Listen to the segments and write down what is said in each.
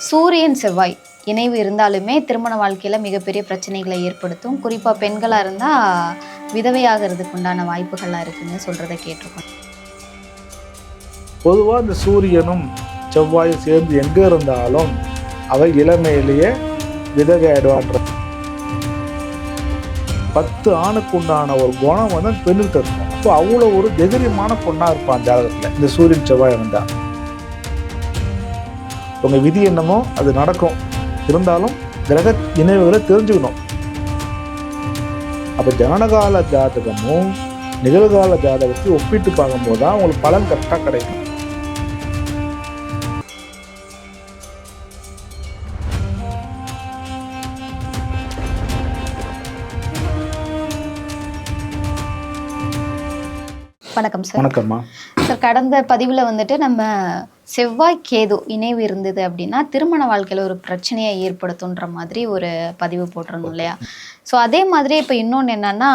சூரியன் செவ்வாய் இணைவு இருந்தாலுமே திருமண வாழ்க்கையில் மிகப்பெரிய பிரச்சனைகளை ஏற்படுத்தும். குறிப்பாக பெண்களாக இருந்தால் விதவையாகிறதுக்கு உண்டான வாய்ப்புகள்லாம் இருக்குன்னு சொல்கிறத கேட்டிருக்கோம். பொதுவாக இந்த சூரியனும் செவ்வாயும் சேர்ந்து எங்கே இருந்தாலும் அவை இளமையிலேயே விதவை ஆயிடுவான்ற 10 ஆணுக்கு உண்டான ஒரு குணம் வந்து பெண்ணுக்கிட்ட இருக்கும். அப்போ அவ்வளோ ஒரு தைரியமான பொண்ணாக இருப்பான் ஜாதகத்தில் இந்த சூரியன் செவ்வாய் இருந்தால். உங்கள் விதி என்னமோ அது நடக்கும். இருந்தாலும் கிரக இணைவுகளை தெரிஞ்சுக்கணும். அப்போ ஜனனகால ஜாதகமும் நிகழ்கால ஜாதகத்தையும் ஒப்பிட்டு பார்க்கும்போது தான் உங்களுக்கு பலன் கரெக்டாக கிடைக்கும். வணக்கம் சார். வணக்கம்மா சார், கடந்த பதிவில் வந்துட்டு நம்ம செவ்வாய் கேது இணைவு இருந்தது அப்படின்னா திருமண வாழ்க்கையில் ஒரு பிரச்சனையை ஏற்படுத்துன்ற மாதிரி ஒரு பதிவு போட்டிருந்தோம் இல்லையா? ஸோ அதே மாதிரி இப்போ இன்னொன்று என்னன்னா,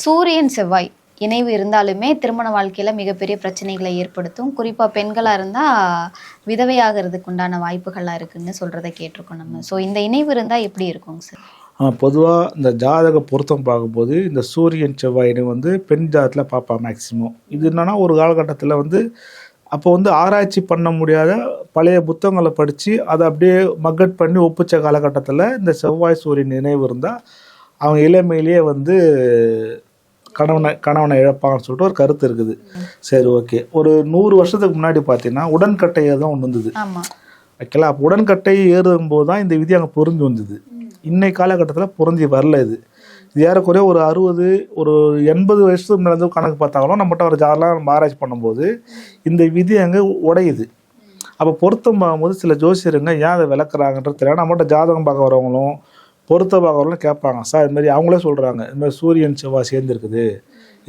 சூரியன் செவ்வாய் இணைவு இருந்தாலுமே திருமண வாழ்க்கையில் மிகப்பெரிய பிரச்சனைகளை ஏற்படுத்தும். குறிப்பாக பெண்களாக இருந்தால் விதவையாகிறதுக்கு உண்டான வாய்ப்புகள்லாம் இருக்குன்னு சொல்கிறத கேட்டிருக்கோம் நம்ம. ஸோ இந்த இணைவு இருந்தால் எப்படி இருக்குங்க சார்? பொதுவாக இந்த ஜாதக பொருத்தம் பார்க்கும்போது இந்த சூரியன் செவ்வாயினு வந்து பெண் ஜாதகத்தில் பார்ப்பான் மேக்சிமம். இது என்னென்னா ஒரு காலகட்டத்தில் வந்து அப்போ வந்து ஆராய்ச்சி பண்ண முடியாத பழைய புத்தகங்களை படித்து அதை அப்படியே மக்கட் பண்ணி ஒப்பிச்ச காலகட்டத்தில் இந்த செவ்வாய் சூரியன் நினைவு இருந்தால் அவங்க இளமையிலேயே வந்து கணவனை இழப்பாங்கன்னு சொல்லிட்டு ஒரு கருத்து இருக்குது. சரி, ஓகே. ஒரு 100 வருஷத்துக்கு முன்னாடி பார்த்தீங்கன்னா உடன்கட்டையை தான் ஒன்று வந்தது. ஓகேங்களா? அப்போ உடன்கட்டை ஏறும்போது தான் இந்த விதி அங்கே பொருந்தி வந்தது. இன்னைக்கு காலகட்டத்தில் பொருந்தி வரல. இது ஏறக்குறைய ஒரு 80 வயசுக்கு முன்னாடி கணக்கு பார்த்தாலும் நம்மகிட்ட ஒரு ஜாதகம் நம்ம ஆராய்ச்சி பண்ணும்போது இந்த விதி அங்கே உடையுது. அப்போ பொருத்தம் பார்க்கும்போது சில ஜோசியருங்க ஏன் அதை விளக்குறாங்கன்றது தெரியாது. நம்மகிட்ட ஜாதகம் பார்க்க வரவங்களும் பொருத்த பார்க்குறவங்களும் கேட்பாங்க. சார், இதுமாதிரி அவங்களே சொல்கிறாங்க, இதுமாதிரி சூரியன் செவ்வாய் சேர்ந்துருக்குது,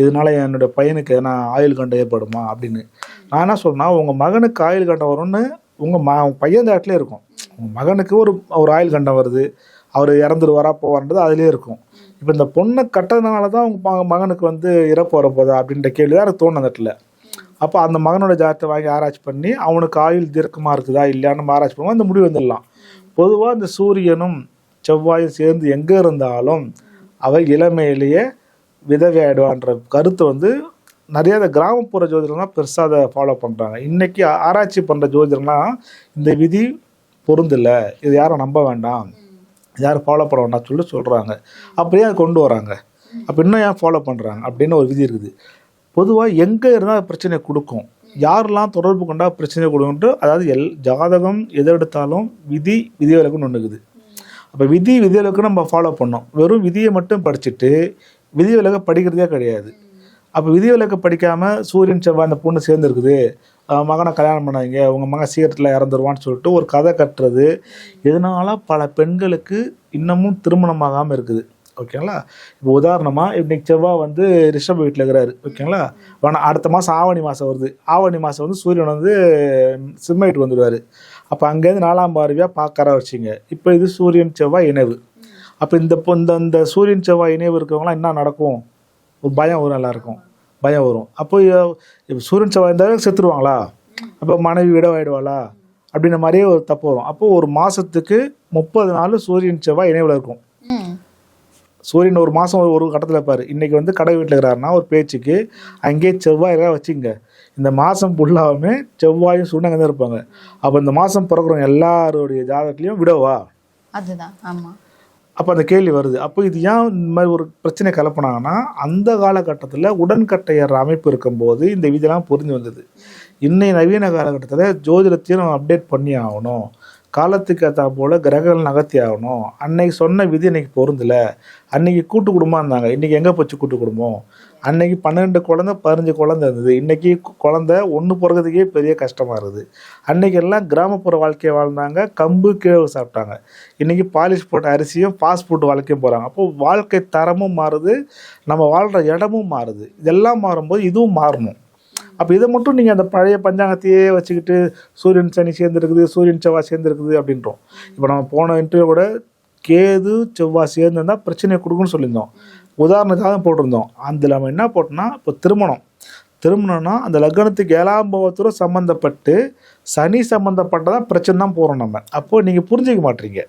இதனால என்னுடைய பையனுக்கு எதனா ஆயுள் கண்டம் ஏற்படுமா அப்படின்னு. நான் என்ன சொல்றேன்னா, உங்கள் மகனுக்கு ஆயுள் கண்டம் வரும்னு உங்கள் பையன் தாட்டிலே இருக்கும். உங்கள் மகனுக்கு ஒரு ஆயுள் கண்டம் வருது, அவர் இறந்துருவாரா போவார்ன்றது அதுலேயே இருக்கும். இப்போ இந்த பொண்ணை கட்டதுனால தான் உங்கள் மகனுக்கு வந்து இறப்பு வரப்போதா அப்படின்ற கேள்வி தான் எனக்கு தோணும் அந்த இடத்துல. அப்போ அந்த மகனோட ஜாதகத்தை வாங்கி ஆராய்ச்சி பண்ணி அவனுக்கு ஆயுள் தீர்க்கமாக இருக்குதா இல்லையான்னு நம்ம ஆராய்ச்சி பண்ணுவோம், அந்த முடிவு வந்துடலாம். பொதுவாக இந்த சூரியனும் செவ்வாயும் சேர்ந்து எங்கே இருந்தாலும் அவை இளமையிலேயே விதவை ஆயிடுவான்ற கருத்தை வந்து நிறைய கிராமப்புற ஜோதிடர்லாம் பெருசாக அதை ஃபாலோ பண்ணுறாங்க. இன்றைக்கி ஆராய்ச்சி பண்ணுற ஜோதிடர்லாம் இந்த விதி பொருந்தில்லை, இது யாரும் நம்ப வேண்டாம், யாரும் ஃபாலோ பண்ண வேண்டாம் சொல்லிட்டு சொல்கிறாங்க. அப்படியே அதை கொண்டு வராங்க. அப்போ இன்னும் ஏன் ஃபாலோ பண்ணுறாங்க அப்படின்னு ஒரு விதி இருக்குது. பொதுவாக எங்கே இருந்தால் பிரச்சனையை கொடுக்கும், யாரெல்லாம் தொடர்பு கொண்டால் பிரச்சனையை கொடுக்குன்ட்டு, அதாவது ஜாதகம் எதை எடுத்தாலும் விதிவிலக்குன்னு ஒன்று இருக்குது. அப்போ விதிவிலக்கு நம்ம ஃபாலோ பண்ணோம். வெறும் விதியை மட்டும் படிச்சுட்டு விதிவிலக்கை படிக்கிறதே கிடையாது. அப்போ விதிவிலக்கை படிக்காமல் சூரியன் செவ்வாய் அந்த பொண்ணு சேர்ந்துருக்குது, மகனை கல்யாணம் பண்ணாங்க, உங்கள் மகன் சீக்கிரத்தில் இறந்துருவான்னு சொல்லிட்டு ஒரு கதை கட்டுறது, இதனால் பல பெண்களுக்கு இன்னமும் திருமணமாகாமல் இருக்குது. ஓகேங்களா? இப்போ உதாரணமாக இன்றைக்கி செவ்வாய் வந்து ரிஷப வீட்டில் இருக்கிறாரு. ஓகேங்களா? ஆனால் அடுத்த மாதம் ஆவணி மாதம் வருது. ஆவணி மாதம் வந்து சூரியன் வந்து சிம்ம வீட்டுக்கு வந்துடுவார். அப்போ அங்கேருந்து 4ஆம் பார்வையாக பார்க்கற வச்சிங்க. இப்போ இது சூரியன் செவ்வாய் இணைவு. அப்போ இந்த சூரியன் செவ்வாய் இணைவு இருக்கிறவங்களாம் என்ன நடக்கும்? ஒரு பயம் வரும், எல்லாருக்கும் பயம் வரும். அப்போ இப்போ சூரியன் செவ்வாய் இருந்தாலும் செத்துருவாங்களா, அப்போ மனைவி விடவாயிடுவாளா அப்படின்ற மாதிரியே ஒரு தப்பு வரும். அப்போது ஒரு மாதத்துக்கு 30 நாள் சூரியன் செவ்வாய் இணைவில் இருக்கும். சூரியன் ஒரு மாதம் ஒரு கட்டத்தில் இருப்பார். இன்றைக்கி வந்து கடை வீட்டில் இருக்கிறாருன்னா ஒரு பேச்சுக்கு அங்கேயே செவ்வாய் வச்சுங்க, இந்த மாதம் ஃபுல்லாகவுமே செவ்வாயும் சூரியன் அங்கே தான் இருப்பாங்க. அப்போ இந்த மாதம் பிறக்கிறவங்க எல்லாருடைய ஜாதகத்துலேயும் விடவா? அதுதான். ஆமாம். அப்போ அந்த கேள்வி வருது. அப்போ இது ஏன் இந்த மாதிரி ஒரு பிரச்சனை கலப்பினாங்கன்னா, அந்த காலகட்டத்தில் உடன்கட்டையர் அமைப்பு இருக்கும்போது இந்த விதியெல்லாம் புரிஞ்சு வந்தது. இன்னைய நவீன காலகட்டத்தில் ஜோதிடத்தையும் நம்ம அப்டேட் பண்ணி ஆகணும், காலத்துக்கு ஏற்றா போல் கிரகங்கள் நகர்த்தி ஆகணும். அன்னைக்கு சொன்ன விதி இன்னைக்கு பொருந்தலை. அன்னைக்கு கூட்டு குடும்பம் இருந்தாங்க, இன்றைக்கி எங்கே போச்சு கூட்டு குடும்பம்? அன்னைக்கு 12 குழந்தை 15 குழந்தை இருந்தது, இன்றைக்கி குழந்தை ஒன்று பிறகுறதுக்கே பெரிய கஷ்டமாக இருக்குது. அன்றைக்கி எல்லாம் கிராமப்புற வாழ்க்கையை வாழ்ந்தாங்க, கம்பு கேழ்வு சாப்பிட்டாங்க. இன்றைக்கி பாலிஷ் போட்ட அரிசியும் ஃபாஸ்ட் ஃபுட் வாழ்க்கையும் போகிறாங்க. அப்போது வாழ்க்கை தரமும் மாறுது, நம்ம வாழ்கிற இடமும் மாறுது. இதெல்லாம் மாறும்போது இதுவும் மாறணும். அப்போ இதை மட்டும் நீங்கள் அந்த பழைய பஞ்சாங்கத்தையே வச்சுக்கிட்டு சூரியன் சனி சேர்ந்துருக்குது, சூரியன் செவ்வாய் சேர்ந்துருக்குது அப்படின்றோம். இப்போ நம்ம போன இன்டர்வியூ கூட கேது செவ்வாய் சேர்ந்துருந்தால் பிரச்சனையை கொடுக்குன்னு சொல்லியிருந்தோம். உதாரணத்தாக போட்டிருந்தோம். அதில் நம்ம என்ன போட்டோம்னா, இப்போ திருமணம்னா அந்த லக்னத்துக்கு 7ஆம் பாவத்தோட சம்மந்தப்பட்டு சனி சம்மந்தப்பட்டதான் பிரச்சனை தான் போகிறோம் நம்ம. அப்போது நீங்கள் புரிஞ்சிக்க மாட்டீங்க,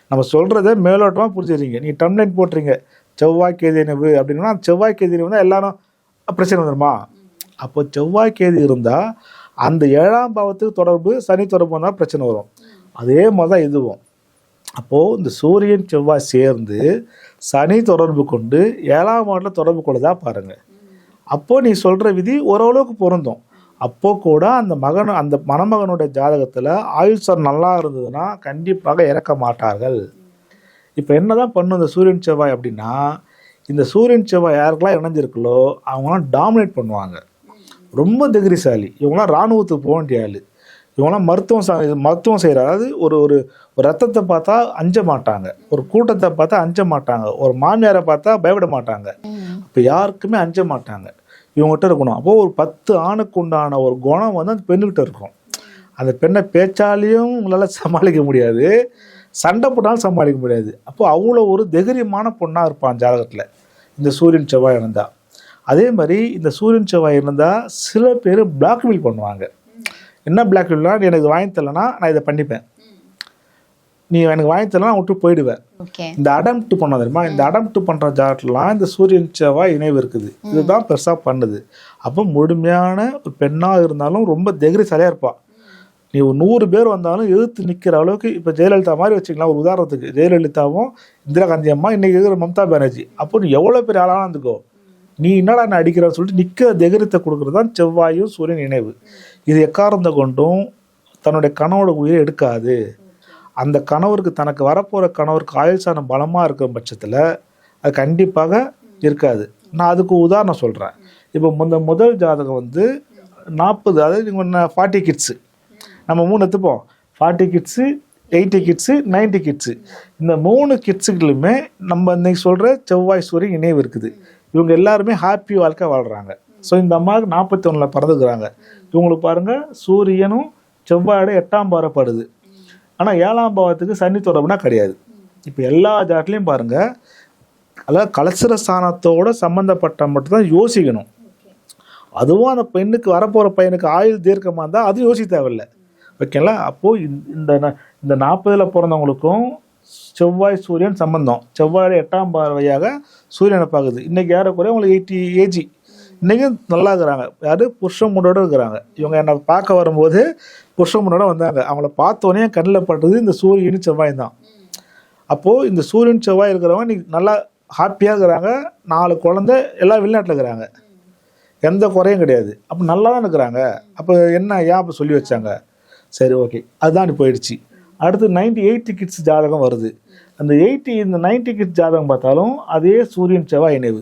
நம்ம சொல்கிறத மேலோட்டமாக புரிஞ்சுக்கிறீங்க. நீங்கள் டம்லைன் போட்டுறீங்க செவ்வாய் கேது இணைவு அப்படின்னா, செவ்வாய் கேது இணைவு தான் எல்லாரும் பிரச்சனை வந்துடுமா? அப்போ செவ்வாய் கேது இருந்தால் அந்த 7ஆம் பாவத்துக்கு தொடர்பு சனி தொடர்பு வந்தால் பிரச்சனை வரும். அதே மாதிரி தான் இதுவும். அப்போது இந்த சூரியன் செவ்வாய் சேர்ந்து சனி தொடர்பு கொண்டு 7ஆம் பாவத்தில் தொடர்பு கொள்ளதா பாருங்கள். அப்போது நீ சொல்கிற விதி ஓரளவுக்கு பொருந்தும். அப்போது கூட அந்த மணமகனுடைய ஜாதகத்தில் ஆயுள்சார் நல்லா இருந்ததுன்னா கண்டிப்பாக இறக்க மாட்டார்கள். இப்போ என்ன தான் பண்ணும் இந்த சூரியன் செவ்வாய் அப்படின்னா, இந்த சூரியன் செவ்வாய் யாருக்கெல்லாம் இணைஞ்சிருக்கலோ அவங்களாம் டாமினேட் பண்ணுவாங்க, ரொம்ப தைரியசாலி. இவங்களாம் இராணுவத்துக்கு போக வேண்டிய ஆள், இவங்களாம் மருத்துவம் செய்கிற, அதாவது ஒரு ஒரு ரத்தத்தை பார்த்தா அஞ்ச மாட்டாங்க, ஒரு கூட்டத்தை பார்த்தா அஞ்ச மாட்டாங்க, ஒரு மாமியாரை பார்த்தா பயப்பட மாட்டாங்க, இப்போ யாருக்குமே அஞ்ச மாட்டாங்க. இவங்ககிட்ட இருக்கணும். அப்போது ஒரு 10 ஆணுக்கு உண்டான ஒரு குணம் வந்து அந்த பெண்ணுக்கிட்ட இருக்கும். அந்த பெண்ணை பேச்சாலையும் உங்களால் சமாளிக்க முடியாது, சண்டை போட்டாலும் சமாளிக்க முடியாது. அப்போது அவ்வளோ ஒரு தைரியமான பொண்ணாக இருப்பான் ஜாதகத்தில் இந்த சூரியன் செவ்வாய் இருந்தால். அதே மாதிரி இந்த சூரியன் செவ்வாய் இருந்தால் சில பேர் பிளாக்மெயில் பண்ணுவாங்க. என்ன பிளாக்மெயில்னா, நீ எனக்கு வாங்கி தரலன்னா நான் இதை பண்ணிப்பேன், நீ எனக்கு வாங்கி தரலாம் நான் விட்டு போயிடுவேன். இந்த அடம்ப்ட் பண்ண தெரியுமா, இந்த அடம்ப்ட் பண்ணுற ஜாட்லாம் இந்த சூரியன் செவ்வாய் இணைவு இருக்குது, இதுதான் பெருசாக பண்ணுது. அப்போ முழுமையான ஒரு பெண்ணாக இருந்தாலும் ரொம்ப தைரியசாலியாக இருப்பாள். நீ ஒரு 100 பேர் வந்தாலும் எதிர்த்து நிற்கிற அளவுக்கு, இப்போ ஜெயலலிதா மாதிரி வச்சுக்கலாம் ஒரு உதாரணத்துக்கு, ஜெயலலிதாவும் இந்திரா காந்தி அம்மா, இன்றைக்கி இருக்கிற மம்தா பானர்ஜி. அப்போ நீ எவ்வளோ பெரிய ஆளாக இருந்துக்கோ, நீ என்னடா நான் அடிக்கிறன்னு சொல்லிட்டு நிற்கிற தைரியத்தை கொடுக்குறது தான் செவ்வாயும் சூரியன் இணைவு. இது எக்காரணத்தை கொண்டும் தன்னுடைய கணவனோட உயிரை எடுக்காது. அந்த கணவருக்கு, தனக்கு வரப்போகிற கணவருக்கு ஆயுள்சானம் பலமாக இருக்கிற பட்சத்தில் அது கண்டிப்பாக இருக்காது. நான் அதுக்கு உதாரணம் சொல்கிறேன். இப்போ முதல் ஜாதகம் வந்து 40, அதாவது நீங்கள் 40 கிட்ஸு, நம்ம 3 எடுத்துப்போம், 40 கிட்ஸு, 80 கிட்ஸு, 90 கிட்ஸு. இந்த 3 கிட்ஸுகளுமே நம்ம இன்றைக்கி சொல்கிற செவ்வாய் சூரியன் இணைவு இருக்குது. இவங்க எல்லாருமே ஹாப்பி வாழ்க்கை வாழ்கிறாங்க. ஸோ இந்த அம்மாவுக்கு 41 பிறந்துக்கிறாங்க. இவங்களுக்கு பாருங்கள் சூரியனும் செவ்வாயோட 8ஆம் பாவப்படுது, ஆனால் 7ஆம் பாவத்துக்கு சனி தொடர்புனா கிடையாது. இப்போ எல்லா ஜாட்லையும் பாருங்கள், அதாவது கலசர ஸ்தானத்தோடு சம்மந்தப்பட்ட மட்டும்தான் யோசிக்கணும். அதுவும் அந்த பெண்ணுக்கு வரப்போகிற பையனுக்கு ஆயுள் தீர்க்கமாக இருந்தால் அதுவும் யோசிக்க தேவையில்லை. ஓகேங்களா? அப்போது இந்த 40 பிறந்தவங்களுக்கும் செவ்வாய் சூரியன் சம்பந்தம், செவ்வாயோட 8ஆம் பார்வையாக சூரியனை பார்க்குது. இன்றைக்கி ஏறக்குறைய அவங்களுக்கு 80 ஏஜி, இன்றைக்கி நல்லா இருக்கிறாங்க. யார்? புருஷன் முன்னோட இருக்கிறாங்க. இவங்க என்னை பார்க்க வரும்போது புருஷன் முன்னோட வந்தாங்க. அவங்கள பார்த்தோன்னே கண்ணில் பட்டது இந்த சூரியன் செவ்வாய் தான். அப்போது இந்த சூரியன் செவ்வாய் இருக்கிறவங்க இன்றைக்கி நல்லா ஹாப்பியாக இருக்கிறாங்க. 4 குழந்தை, எல்லாம் வெளிநாட்டில் இருக்கிறாங்க, எந்த குறையும் கிடையாது. அப்போ நல்லா தான் இருக்கிறாங்க. அப்போ என்ன ஏன் அப்போ சொல்லி வச்சாங்க? சரி, ஓகே, அதுதான் போயிடுச்சு. அடுத்து 80 கிட்ஸ் ஜாதகம் வருது. அந்த 90 கிட்ஸ் ஜாதகம் பார்த்தாலும் அதே சூரியன் செவ்வாய் இணைவு.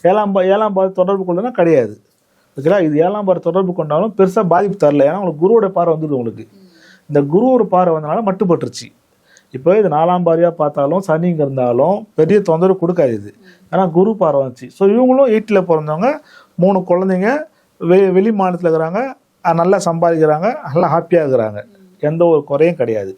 7ஆம் பாவம் தொடர்பு கொண்டனா கிடையாது. ஓகேங்களா? இது 7ஆம் பாவம் தொடர்பு கொண்டாலும் பெருசாக பாதிப்பு தரல. ஏன்னா உங்களுக்கு குருவோட பார்வை வந்தது. உங்களுக்கு இந்த குருவோட பார்வை வந்தனால மட்டுப்பட்டுருச்சு. இப்போ இது 4ஆம் பாரியாக பார்த்தாலும் சனிங்க இருந்தாலும் பெரிய தொந்தரவு கொடுக்காது இது, ஏன்னா குரு பார்வை வந்துச்சு. ஸோ இவங்களும் 80 பிறந்தவங்க, 3 குழந்தைங்க, வெளி மாநிலத்தில் இருக்கிறாங்க, நல்லா சம்பாதிக்கிறாங்க, நல்லா ஹாப்பியாக இருக்கிறாங்க, எந்த ஒரு குறையும் கிடையாது.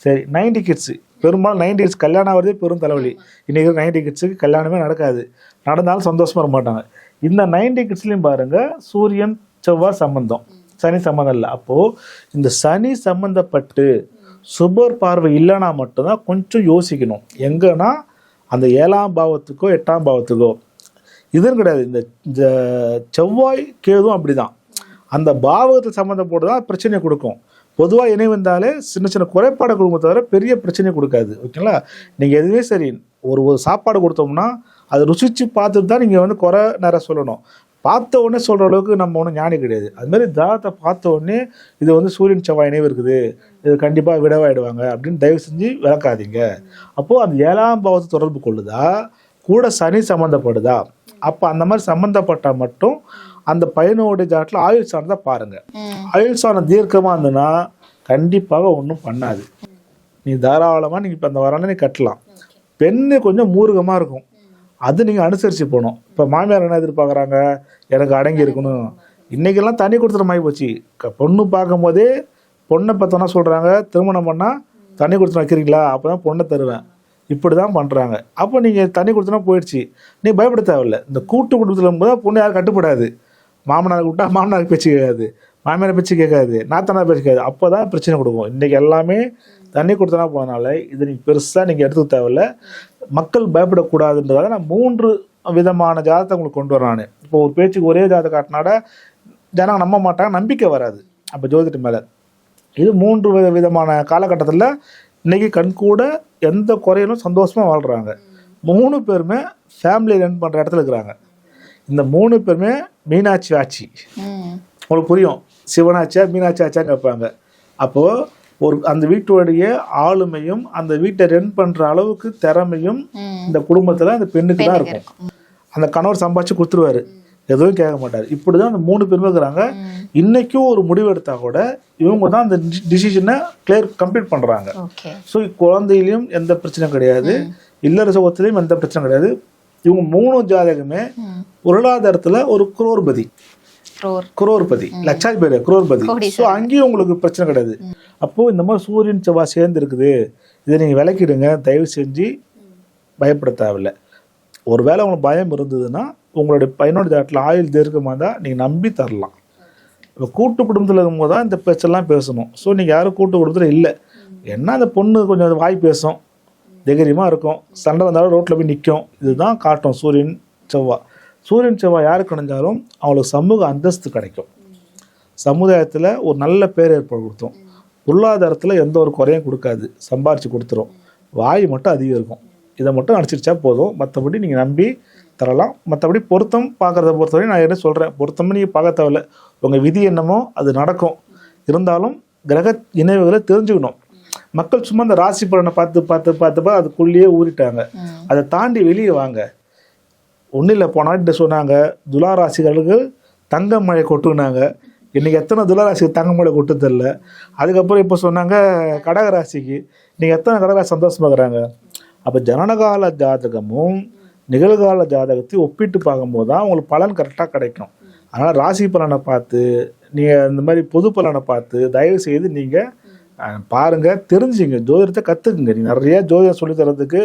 சரி, 90 கிட்ஸு, பெரும்பாலும் 90 கிட்ஸ் கல்யாணம் ஆகிறதே பெரும் தலைவலி. இன்றைக்கி 90 கிட்ஸுக்கு கல்யாணமே நடக்காது, நடந்தாலும் சந்தோஷமாக வர மாட்டாங்க. இந்த 90 கிட்ஸ்லையும் பாருங்கள் சூரியன் செவ்வாய் சம்பந்தம், சனி சம்மந்தம் இல்லை. அப்போது இந்த சனி சம்மந்தப்பட்டு சுபர் பார்வை இல்லைனா மட்டும்தான் கொஞ்சம் யோசிக்கணும். எங்கன்னா அந்த 7ஆம் பாவத்துக்கோ 8ஆம் பாவத்துக்கோ இதுவும் கிடையாது. இந்த செவ்வாய் கேதும் அப்படி தான், அந்த பாவகத்தை சம்மந்தப்பட்டு தான் பிரச்சனையை கொடுக்கும். பொதுவாக இணை வந்தாலே சின்ன சின்ன குறைபாடை கொடுக்க தவிர பெரிய பிரச்சனையை கொடுக்காது. ஓகேங்களா? நீங்கள் எதுவுமே சரி, ஒரு சாப்பாடு கொடுத்தோம்னா அதை ருசித்து பார்த்துட்டு தான் நீங்கள் குறை நேரம் சொல்லணும். பார்த்த உடனே சொல்கிற அளவுக்கு நம்ம ஒன்றும் ஞானி கிடையாது. அதுமாதிரி ஜாதகத்தை பார்த்த உடனே இது சூரியன் செவ்வாய் இணைவு இருக்குது, இது கண்டிப்பாக விடவாயிடுவாங்க அப்படின்னு தயவு செஞ்சு விளக்காதீங்க. அப்போது அந்த 7ஆம் பாவத்தை தொடர்பு கொள்ளுதா, கூட சனி சம்மந்தப்படுதா, அப்போ அந்த மாதிரி சம்மந்தப்பட்டால் மட்டும் அந்த பையனோடைய ஜாட்டில் ஆயுள் சாணம் தான் பாருங்கள். ஆயுள் சாணம் தீர்க்கமாக இருந்ததுன்னா கண்டிப்பாக ஒன்றும் பண்ணாது. நீ தாராளமாக நீங்கள் இப்போ அந்த வரனை நீ கட்டலாம். பெண்ணு கொஞ்சம் மூர்க்கமாக இருக்கும், அது நீங்கள் அனுசரித்து போகணும். இப்போ மாமியார் என்ன எதிர்பார்க்குறாங்க? எனக்கு அடங்கி இருக்கணும். இன்றைக்கெல்லாம் தண்ணி கொடுத்துற மாதிரி போச்சு. பொண்ணு பார்க்கும் போதே பொண்ணை பார்த்தோன்னா சொல்கிறாங்க, திருமணம் பண்ணால் தண்ணி கொடுத்து வைக்கிறீங்களா, அப்போ தான் பொண்ணை தருவேன், இப்படி தான் பண்ணுறாங்க. அப்போ நீங்கள் தண்ணி கொடுத்தனா போயிடுச்சு, நீ பயப்பட தேவையில்லை. இந்த கூட்டு குடும்பத்தில் போது பொண்ணு யாரும் கட்டுப்படாது. மாமனார் விட்டா மாமனார் பேச்சு கேட்காது, மாமியார் பேச்சு கேட்காது, நாத்தனார் பேச்சு கேட்காது. அப்போ தான் பிரச்சனை கொடுக்கும். இன்றைக்கி எல்லாமே தண்ணி கொடுத்தனா போனனால இது நீங்கள் பெருசாக நீங்கள் எடுத்துக்க தேவையில்ல. மக்கள் பயப்படக்கூடாதுன்றதாக நான் 3 விதமான ஜாதகத்தை உங்களுக்கு கொண்டு வரேன் நான். இப்போ ஒரு பேச்சுக்கு ஒரே ஜாதகம் காட்டினாட ஜனங்க நம்ப மாட்டாங்க, நம்பிக்கை வராது அப்போ ஜோதிட்டு மேலே. இது 3 விதமான காலகட்டத்தில் இன்றைக்கி கண்கூட எந்த குறையிலும் சந்தோஷமாக வாழ்கிறாங்க. 3 பேருமே ஃபேமிலி ரன் பண்ணுற இடத்துல இருக்கிறாங்க. இந்த 3 பேருமே மீனாட்சி ஆட்சி. உங்களுக்கு புரியும், சிவனாச்சியா மீனாட்சி ஆச்சியா கேட்பாங்க. அப்போது ஒரு அந்த வீட்டுடைய ஆளுமையும் அந்த வீட்டை ரன் பண்ணுற அளவுக்கு திறமையும் இந்த குடும்பத்தில் அந்த பெண்ணுக்கு தான் இருக்கும். அந்த கணவர் சம்பாதிச்சு கொடுத்துருவாரு, எதுவும் கேட்க மாட்டார். இப்படி தான் அந்த 3 பேருமே இருக்கிறாங்க. இன்றைக்கும் ஒரு முடிவு எடுத்தால் கூட இவங்க தான் அந்த டிசிஷனை கம்ப்ளீட் பண்ணுறாங்க. ஸோ குழந்தையிலையும் எந்த பிரச்சனையும் கிடையாது, இல்லற சுகத்திலையும் எந்த பிரச்சனையும் கிடையாது. இவங்க 3 ஜாதகமே பொருளாதாரத்தில் ஒரு குரோர்பதி, லட்சாதிபதி, குரோர்பதி. ஸோ அங்கேயும் உங்களுக்கு பிரச்சனை கிடையாது. அப்போது இந்த மாதிரி சூரியன் செவ்வாய் சேர்ந்து இருக்குது, இதை நீங்கள் விளக்கிடுங்க, தயவு செஞ்சு பயப்பட தேவையில்லை. ஒரு வேளை உங்களுக்கு பயம் இருந்ததுன்னா உங்களுடைய பையனோட ஜாதகத்தில் ஆயுள் தீர்க்கமாக இருந்தால் நீங்கள் நம்பி தரலாம். இப்போ கூட்டு குடும்பத்தில் இருக்கும்போது தான் இந்த பேச்செல்லாம் பேசணும். ஸோ நீங்கள் யாரும் கூட்டு குடும்பத்தில் இல்லை, என்ன அந்த பொண்ணு கொஞ்சம் வாய் பேசும், தைரியமாக இருக்கும், சண்டை வந்தாலும் ரோட்டில் போய் நிற்கும், இதுதான் காட்டும் சூரியன் செவ்வாய். சூரியன் செவ்வாய் யாருக்கு கிடைஞ்சாலும் அவங்களுக்கு சமூக அந்தஸ்து கிடைக்கும், சமுதாயத்தில் ஒரு நல்ல பேர் ஏற்படுத்தும், பொருளாதாரத்தில் எந்த ஒரு குறையும் கொடுக்காது, சம்பாரித்து கொடுத்துரும், வாய் மட்டும் அதிகம் இருக்கும். இதை மட்டும் அடிச்சிருச்சா போதும், மற்றபடி நீங்கள் நம்பி தரலாம். மற்றபடி பொருத்தம் பார்க்குறத பொறுத்தவரை நான் என்ன சொல்கிறேன், பொருத்தமே நீங்கள் பார்க்க தேவையில்ல, உங்கள் விதி என்னமோ அது நடக்கும். இருந்தாலும் கிரக இணைவுகளை தெரிஞ்சுக்கணும். மக்கள் சும்மா இந்த ராசி பலனை பார்த்து அதுக்குள்ளேயே ஊறிட்டாங்க. அதை தாண்டி வெளியே வாங்க. ஒன்றும் இல்லை, போன நாட்டு சொன்னாங்க துளாராசிகளுக்கு தங்க மழை கொட்டுனாங்க. இன்றைக்கி எத்தனை துளாராசிக்கு தங்க மழை கொட்டு தெரில. அதுக்கப்புறம் இப்போ சொன்னாங்க கடகராசிக்கு. இன்றைக்கி எத்தனை கடகராசி சந்தோஷமாகறாங்க. அப்போ ஜனனகால ஜாதகமும் நிகழ்கால ஜாதகத்தையும் ஒப்பிட்டு பார்க்கும்போது தான் உங்களுக்கு பலன் கரெக்டாக கிடைக்கும். அதனால் ராசி பலனை பார்த்து நீங்கள் இந்த மாதிரி பொது பலனை பார்த்து தயவு செய்து நீங்கள் பாருங்கள், தெரிஞ்சுங்க, ஜோதிடத்தை கற்றுக்குங்க. நீங்கள் நிறையா ஜோதிடம் சொல்லித்தரதுக்கு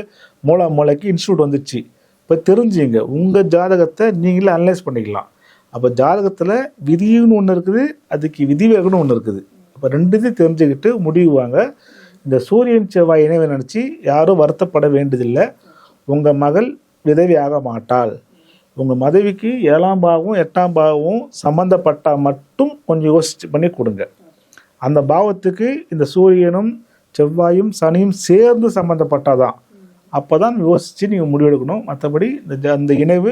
மூளைக்கு இன்ஸ்டியூட் வந்துடுச்சு. இப்போ தெரிஞ்சுங்க, உங்கள் ஜாதகத்தை நீங்களே அனலைஸ் பண்ணிக்கலாம். அப்போ ஜாதகத்தில் விதின்னு ஒன்று இருக்குது, அதுக்கு விதிவேகம்னு ஒன்று இருக்குது. அப்போ ரெண்டுத்தையும் தெரிஞ்சுக்கிட்டு முடிவு வாங்க. இந்த சூரியன் செவ்வாய் இணைவை நினச்சி யாரும் வருத்தப்பட வேண்டியதில்லை. உங்கள் மகள் விதவி ஆக மாட்டாள். உங்கள் மனைவிக்கு 7ஆம் பாவமும் 8ஆம் பாவமும் சம்மந்தப்பட்டால் மட்டும் கொஞ்சம் யோசிச்சு பண்ணி கொடுங்க. அந்த பாவத்துக்கு இந்த சூரியனும் செவ்வாயும் சனியும் சேர்ந்து சம்மந்தப்பட்டாதான், அப்போ தான் யோசித்து நீங்கள் முடிவெடுக்கணும். மற்றபடி அந்த இணைவு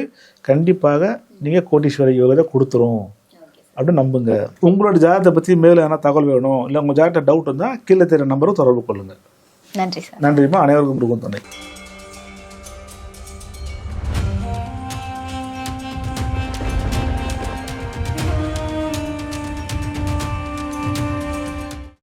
கண்டிப்பாக நீங்கள் கோடீஸ்வர யோகத்தை கொடுத்துரும் அப்படின்னு நம்புங்க. உங்களோட ஜாதகத்தை பற்றி மேலே என்ன தகவல் வேணும், இல்லை உங்கள் ஜாதகத்தை டவுட் இருந்தால் கீழே தெரிய நம்பரும் தொடர்பு கொள்ளுங்கள். நன்றி சார். நன்றிம்மா. அனைவருக்கும் துணை.